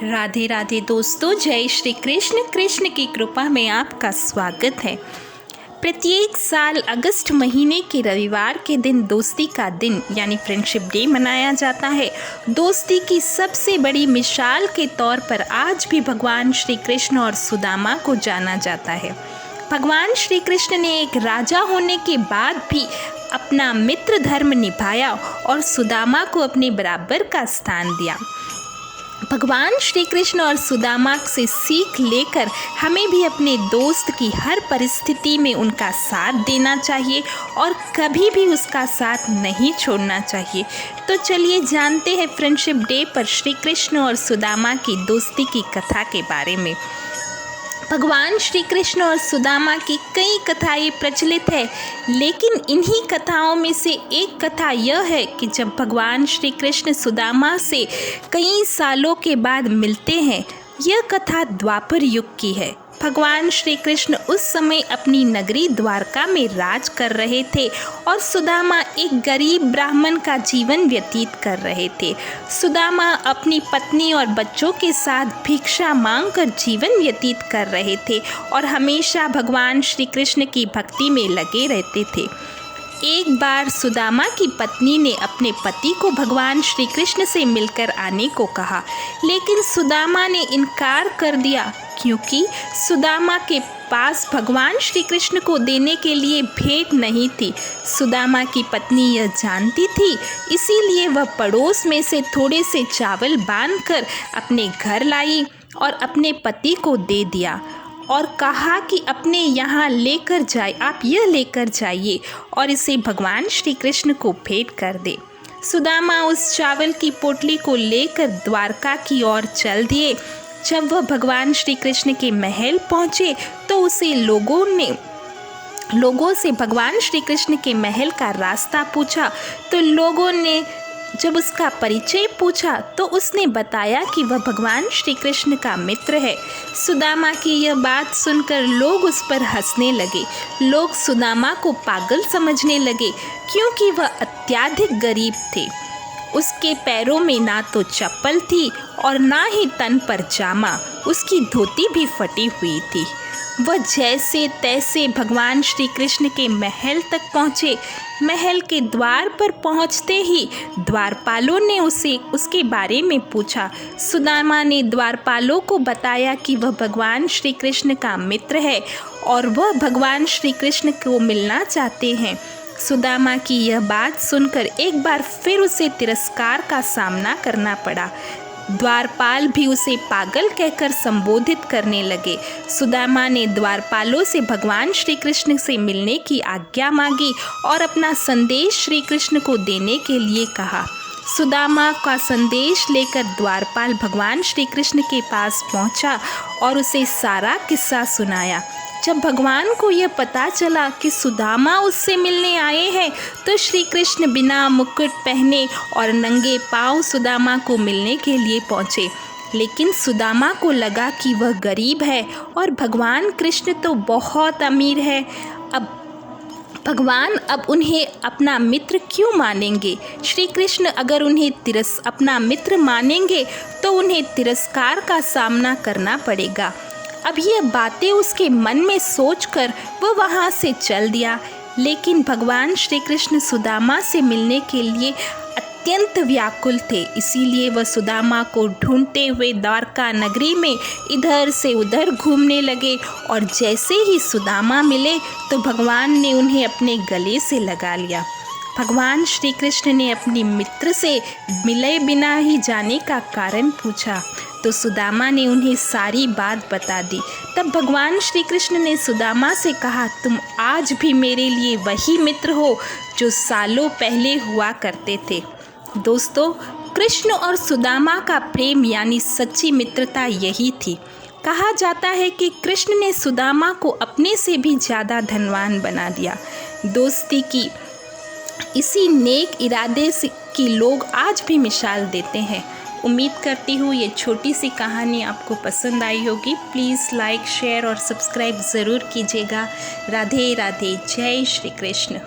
राधे राधे दोस्तों, जय श्री कृष्ण। कृष्ण की कृपा में आपका स्वागत है। प्रत्येक साल अगस्त महीने के रविवार के दिन दोस्ती का दिन यानी फ्रेंडशिप डे मनाया जाता है। दोस्ती की सबसे बड़ी मिसाल के तौर पर आज भी भगवान श्री कृष्ण और सुदामा को जाना जाता है। भगवान श्री कृष्ण ने एक राजा होने के बाद भी अपना मित्र धर्म निभाया और सुदामा को अपने बराबर का स्थान दिया। भगवान श्री कृष्ण और सुदामा से सीख लेकर हमें भी अपने दोस्त की हर परिस्थिति में उनका साथ देना चाहिए और कभी भी उसका साथ नहीं छोड़ना चाहिए। तो चलिए जानते हैं फ्रेंडशिप डे पर श्री कृष्ण और सुदामा की दोस्ती की कथा के बारे में। भगवान श्री कृष्ण और सुदामा की कई कथाएं प्रचलित है, लेकिन इन्हीं कथाओं में से एक कथा यह है कि जब भगवान श्री कृष्ण सुदामा से कई सालों के बाद मिलते हैं। यह कथा द्वापर युग की है। भगवान श्री कृष्ण उस समय अपनी नगरी द्वारका में राज कर रहे थे और सुदामा एक गरीब ब्राह्मण का जीवन व्यतीत कर रहे थे। सुदामा अपनी पत्नी और बच्चों के साथ भिक्षा मांगकर जीवन व्यतीत कर रहे थे और हमेशा भगवान श्री कृष्ण की भक्ति में लगे रहते थे। एक बार सुदामा की पत्नी ने अपने पति को भगवान श्री कृष्ण से मिलकर आने को कहा, लेकिन सुदामा ने इनकार कर दिया क्योंकि सुदामा के पास भगवान श्री कृष्ण को देने के लिए भेंट नहीं थी। सुदामा की पत्नी यह जानती थी, इसीलिए वह पड़ोस में से थोड़े से चावल बांधकर अपने घर लाई और अपने पति को दे दिया और कहा कि अपने यहाँ लेकर जाए, आप यह लेकर जाइए और इसे भगवान श्री कृष्ण को भेंट कर दे। सुदामा उस चावल की पोटली को लेकर द्वारका की ओर चल दिए। जब वह भगवान श्री कृष्ण के महल पहुँचे तो उसे लोगों से भगवान श्री कृष्ण के महल का रास्ता पूछा। तो लोगों ने जब उसका परिचय पूछा तो उसने बताया कि वह भगवान श्री कृष्ण का मित्र है। सुदामा की यह बात सुनकर लोग उस पर हंसने लगे। लोग सुदामा को पागल समझने लगे क्योंकि वह अत्यधिक गरीब थे। उसके पैरों में ना तो चप्पल थी और ना ही तन पर जामा, उसकी धोती भी फटी हुई थी। वह जैसे तैसे भगवान श्री कृष्ण के महल तक पहुँचे। महल के द्वार पर पहुँचते ही द्वारपालों ने उसके बारे में पूछा। सुदामा ने द्वारपालों को बताया कि वह भगवान श्री कृष्ण का मित्र है और वह भगवान श्री कृष्ण को मिलना चाहते हैं। सुदामा की यह बात सुनकर एक बार फिर उसे तिरस्कार का सामना करना पड़ा। द्वारपाल भी उसे पागल कहकर संबोधित करने लगे। सुदामा ने द्वारपालों से भगवान श्री कृष्ण से मिलने की आज्ञा मांगी और अपना संदेश श्री कृष्ण को देने के लिए कहा। सुदामा का संदेश लेकर द्वारपाल भगवान श्री कृष्ण के पास पहुंचा और उसे सारा किस्सा सुनाया। जब भगवान को यह पता चला कि सुदामा उससे मिलने आए हैं तो श्री कृष्ण बिना मुकुट पहने और नंगे पांव सुदामा को मिलने के लिए पहुँचे। लेकिन सुदामा को लगा कि वह गरीब है और भगवान कृष्ण तो बहुत अमीर है। भगवान अब उन्हें अपना मित्र क्यों मानेंगे? श्री कृष्ण अगर उन्हें अपना मित्र मानेंगे तो उन्हें तिरस्कार का सामना करना पड़ेगा। अब यह बातें उसके मन में सोचकर वह वहाँ से चल दिया। लेकिन भगवान श्री कृष्ण सुदामा से मिलने के लिए अत्यंत व्याकुल थे, इसीलिए वह सुदामा को ढूंढते हुए द्वारका नगरी में इधर से उधर घूमने लगे और जैसे ही सुदामा मिले तो भगवान ने उन्हें अपने गले से लगा लिया। भगवान श्री कृष्ण ने अपने मित्र से मिले बिना ही जाने का कारण पूछा तो सुदामा ने उन्हें सारी बात बता दी। तब भगवान श्री कृष्ण ने सुदामा से कहा, तुम आज भी मेरे लिए वही मित्र हो जो सालों पहले हुआ करते थे। दोस्तों, कृष्ण और सुदामा का प्रेम यानी सच्ची मित्रता यही थी। कहा जाता है कि कृष्ण ने सुदामा को अपने से भी ज़्यादा धनवान बना दिया। दोस्ती की इसी नेक इरादे की लोग आज भी मिसाल देते हैं। उम्मीद करती हूँ ये छोटी सी कहानी आपको पसंद आई होगी। प्लीज़ लाइक, शेयर और सब्सक्राइब ज़रूर कीजिएगा। राधे राधे, जय श्री कृष्ण।